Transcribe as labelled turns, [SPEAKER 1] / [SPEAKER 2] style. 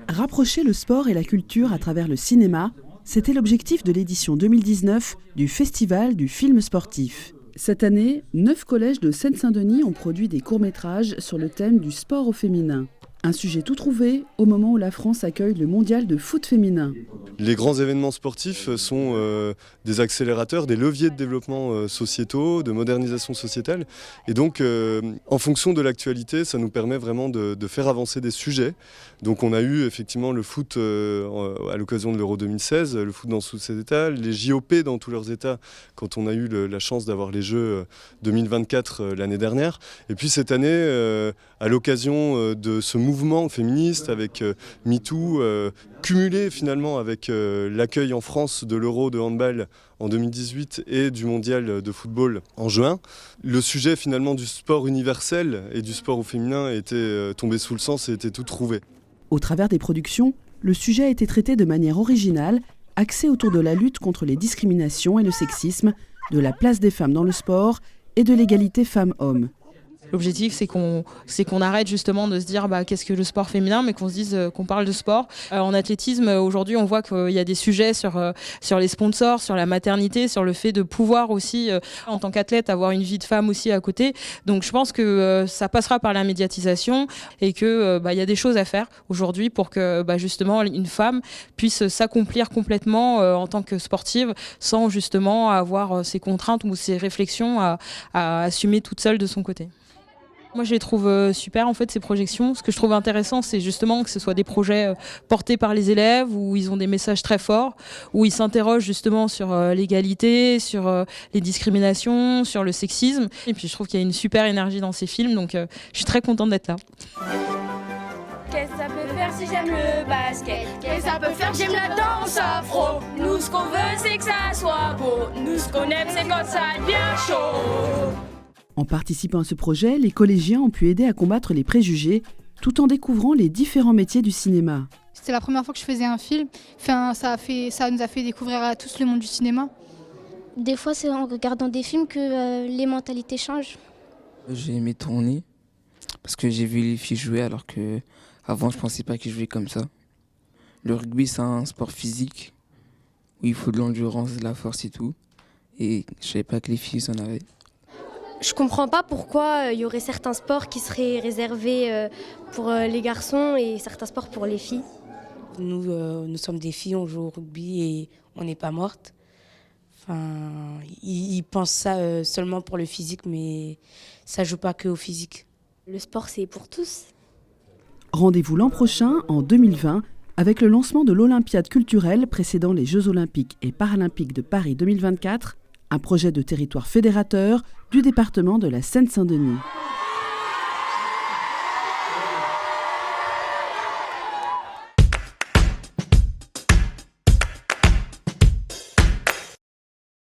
[SPEAKER 1] Rapprocher le sport et la culture à travers le cinéma, c'était l'objectif de l'édition 2019 du Festival du film sportif. Cette année, 9 collèges de Seine-Saint-Denis ont produit des courts-métrages sur le thème du sport au féminin. Un sujet tout trouvé au moment où la France accueille le mondial de foot féminin.
[SPEAKER 2] Les grands événements sportifs sont des accélérateurs, des leviers de développement sociétaux, de modernisation sociétale. Et donc, en fonction de l'actualité, ça nous permet vraiment de faire avancer des sujets. Donc on a eu effectivement le foot à l'occasion de l'Euro 2016, le foot dans tous ses états, les JOP dans tous leurs états, quand on a eu la chance d'avoir les Jeux 2024 l'année dernière. Et puis cette année, à l'occasion de ce mouvement féministe avec MeToo, cumulé finalement avec l'accueil en France de l'Euro de handball en 2018 et du mondial de football en juin, le sujet finalement du sport universel et du sport au féminin était tombé sous le sens et était tout trouvé.
[SPEAKER 1] Au travers des productions, le sujet a été traité de manière originale, axé autour de la lutte contre les discriminations et le sexisme, de la place des femmes dans le sport et de l'égalité femmes-hommes.
[SPEAKER 3] L'objectif, c'est qu'on arrête justement de se dire qu'est-ce que le sport féminin, mais qu'on se dise qu'on parle de sport. En athlétisme, aujourd'hui, on voit qu'il y a des sujets sur les sponsors, sur la maternité, sur le fait de pouvoir aussi, en tant qu'athlète, avoir une vie de femme aussi à côté. Donc je pense que ça passera par la médiatisation et qu'il y a des choses à faire aujourd'hui pour que justement une femme puisse s'accomplir complètement en tant que sportive sans justement avoir ces contraintes ou ces réflexions à assumer toute seule de son côté. Moi, je les trouve super, en fait, ces projections. Ce que je trouve intéressant, c'est justement que ce soit des projets portés par les élèves, où ils ont des messages très forts, où ils s'interrogent justement sur l'égalité, sur les discriminations, sur le sexisme. Et puis, je trouve qu'il y a une super énergie dans ces films, donc je suis très contente d'être là.
[SPEAKER 4] Qu'est-ce que ça peut faire si j'aime le basket? Qu'est-ce que ça peut faire que j'aime la danse afro? Nous, ce qu'on veut, c'est que ça soit beau. Nous, ce qu'on aime, c'est quand ça devient chaud.
[SPEAKER 1] En participant à ce projet, les collégiens ont pu aider à combattre les préjugés tout en découvrant les différents métiers du cinéma.
[SPEAKER 5] C'était la première fois que je faisais un film. Ça nous a fait découvrir à tous le monde du cinéma.
[SPEAKER 6] Des fois, c'est en regardant des films que les mentalités changent.
[SPEAKER 7] J'ai aimé tourner parce que j'ai vu les filles jouer alors que avant je pensais pas qu'ils jouaient comme ça. Le rugby, c'est un sport physique où il faut de l'endurance, de la force et tout. Et je savais pas que les filles en avaient.
[SPEAKER 8] Je comprends pas pourquoi il y aurait certains sports qui seraient réservés pour les garçons et certains sports pour les filles.
[SPEAKER 9] Nous sommes des filles, on joue au rugby et on n'est pas mortes. Ils pensent ça seulement pour le physique, mais ça joue pas que au physique.
[SPEAKER 8] Le sport, c'est pour tous.
[SPEAKER 1] Rendez-vous l'an prochain, en 2020, avec le lancement de l'Olympiade culturelle précédant les Jeux olympiques et paralympiques de Paris 2024, un projet de territoire fédérateur du département de la Seine-Saint-Denis.